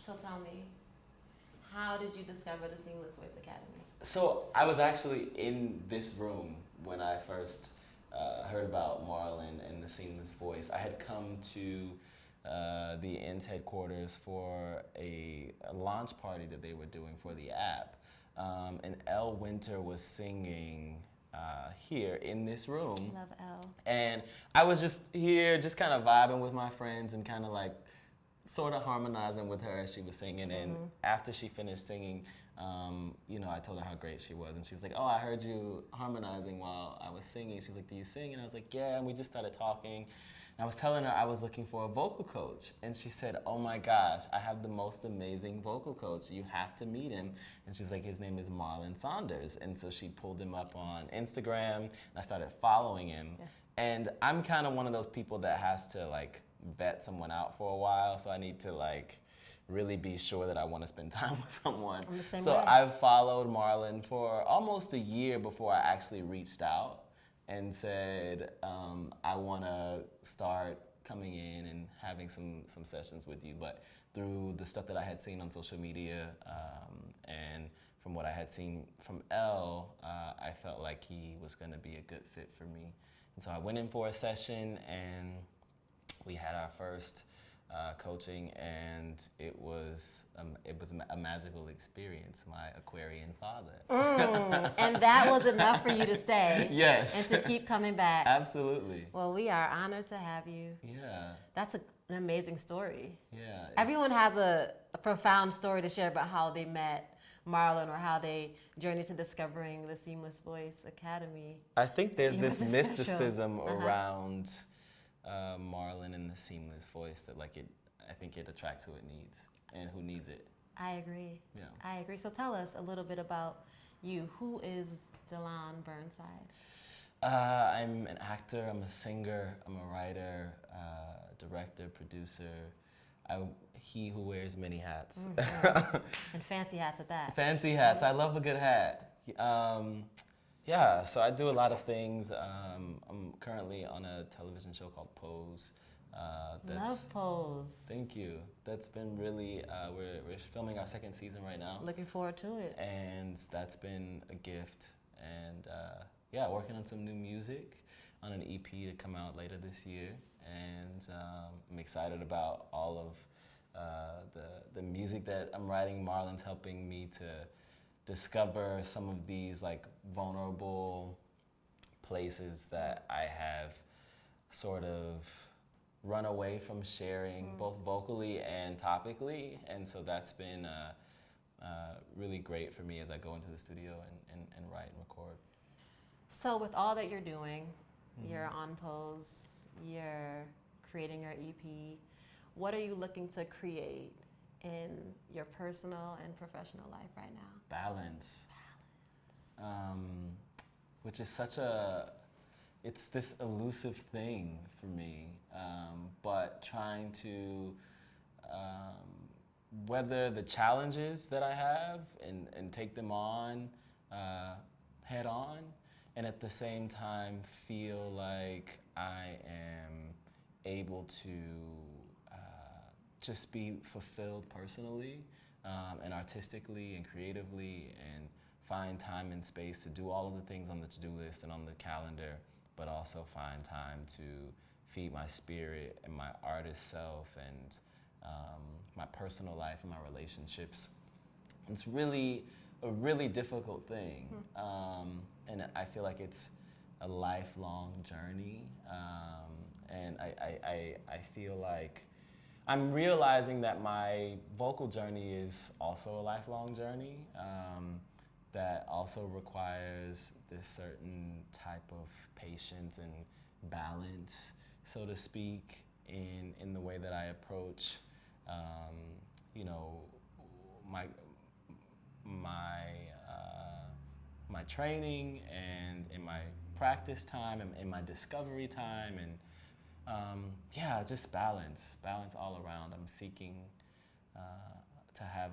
So tell me, how did you discover the Seamless Voice Academy? So I was actually in this room when I first heard about Marlon and the Seamless Voice. I had come to the INS headquarters for a launch party that they were doing for the app. And Elle Winter was singing here in this room. Love Elle. And I was just here, just kind of vibing with my friends and kind of like sort of harmonizing with her as she was singing. And after she finished singing, I told her how great she was. And she was like, oh, I heard you harmonizing while I was singing. She was like, do you sing? And I was like, yeah. And we just started talking. And I was telling her I was looking for a vocal coach. And she said, oh my gosh, I have the most amazing vocal coach. You have to meet him. And she's like, his name is Marlon Saunders. And so she pulled him up on Instagram. And I started following him. Yeah. And I'm kind of one of those people that has to like vet someone out for a while. So I need to like really be sure that I want to spend time with someone. I'm the same so way. I've followed Marlon for almost a year before I actually reached out and said, I want to start coming in and having some sessions with you. But through the stuff that I had seen on social media and from what I had seen from Elle, I felt like he was going to be a good fit for me. And so I went in for a session and we had our first coaching, and it was a magical experience. My Aquarian father. And that was enough for you to stay. Yes. And to keep coming back. Absolutely. Well, we are honored to have you. Yeah. That's an amazing story. Yeah. Everyone has a profound story to share about how they met Marlon or how they journeyed to discovering the Seamless Voice Academy. I think there's Yours this is mysticism special. around Marlon and the Seamless Voice that I think it attracts who it needs and who needs it. I agree. Yeah. I agree. So tell us a little bit about you. Who is Dyllo Burnside? I'm an actor, I'm a singer, I'm a writer, director, producer. He who wears many hats. And fancy hats at that. Fancy hats. I love a good hat. Yeah, so I do a lot of things. I'm currently on a television show called Pose. Love Pose. Thank you. That's been really, we're filming our second season right now. Looking forward to it. And that's been a gift. And yeah, working on some new music, on an EP to come out later this year. And I'm excited about all of the music that I'm writing. Marlon's helping me to discover some of these like vulnerable places that I have sort of run away from sharing both vocally and topically, and so that's been really great for me as I go into the studio and write and record. So with all that you're doing, you're on Pose, you're creating your EP, what are you looking to create in your personal and professional life right now? Balance. Which is it's this elusive thing for me, but trying to weather the challenges that I have and take them on head on, and at the same time feel like I am able to just be fulfilled personally and artistically and creatively, and find time and space to do all of the things on the to-do list and on the calendar, but also find time to feed my spirit and my artist self and my personal life and my relationships. It's really a really difficult thing, and I feel like it's a lifelong journey, and I feel like I'm realizing that my vocal journey is also a lifelong journey that also requires this certain type of patience and balance, so to speak, in the way that I approach, my training and in my practice time and in my discovery time, and yeah, just balance all around. I'm seeking to have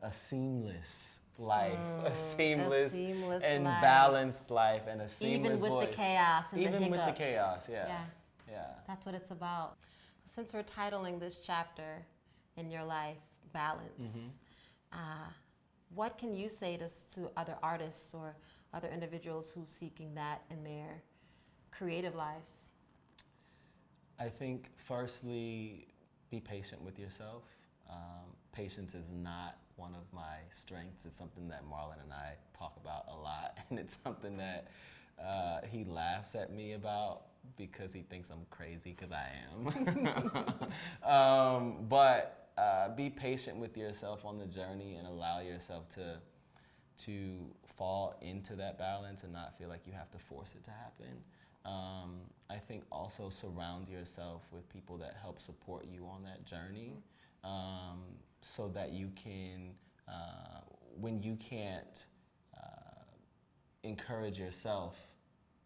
a seamless life, a seamless and life. Balanced life, and a seamless Even with voice. the chaos and Even the hiccups. with the chaos, yeah. That's what it's about. Since we're titling this chapter in your life, balance. What can you say to other artists or other individuals who's seeking that in their creative lives? I think, firstly, be patient with yourself. Patience is not one of my strengths. It's something that Marlon and I talk about a lot, and it's something that he laughs at me about because he thinks I'm crazy, because I am. But be patient with yourself on the journey and allow yourself to fall into that balance and not feel like you have to force it to happen. I think also surround yourself with people that help support you on that journey, so that you can, when you can't encourage yourself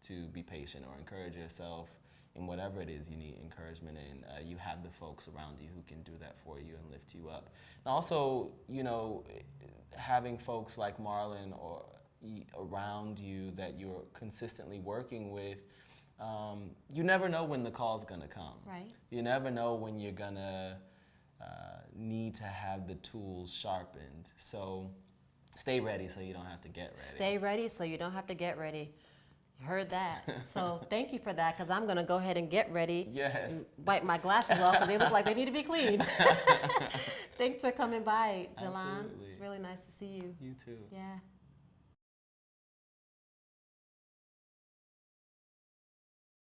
to be patient or encourage yourself in whatever it is you need encouragement in, you have the folks around you who can do that for you and lift you up. And also, you know, having folks like Marlon or around you that you're consistently working with, you never know when the call's gonna come. Right. You never know when you're gonna need to have the tools sharpened. So stay ready so you don't have to get ready. Stay ready so you don't have to get ready. You heard that. So thank you for that, because I'm gonna go ahead and get ready. Yes. And wipe my glasses off because they look like they need to be cleaned. Thanks for coming by, Dyllo. Absolutely. Really nice to see you. You too. Yeah.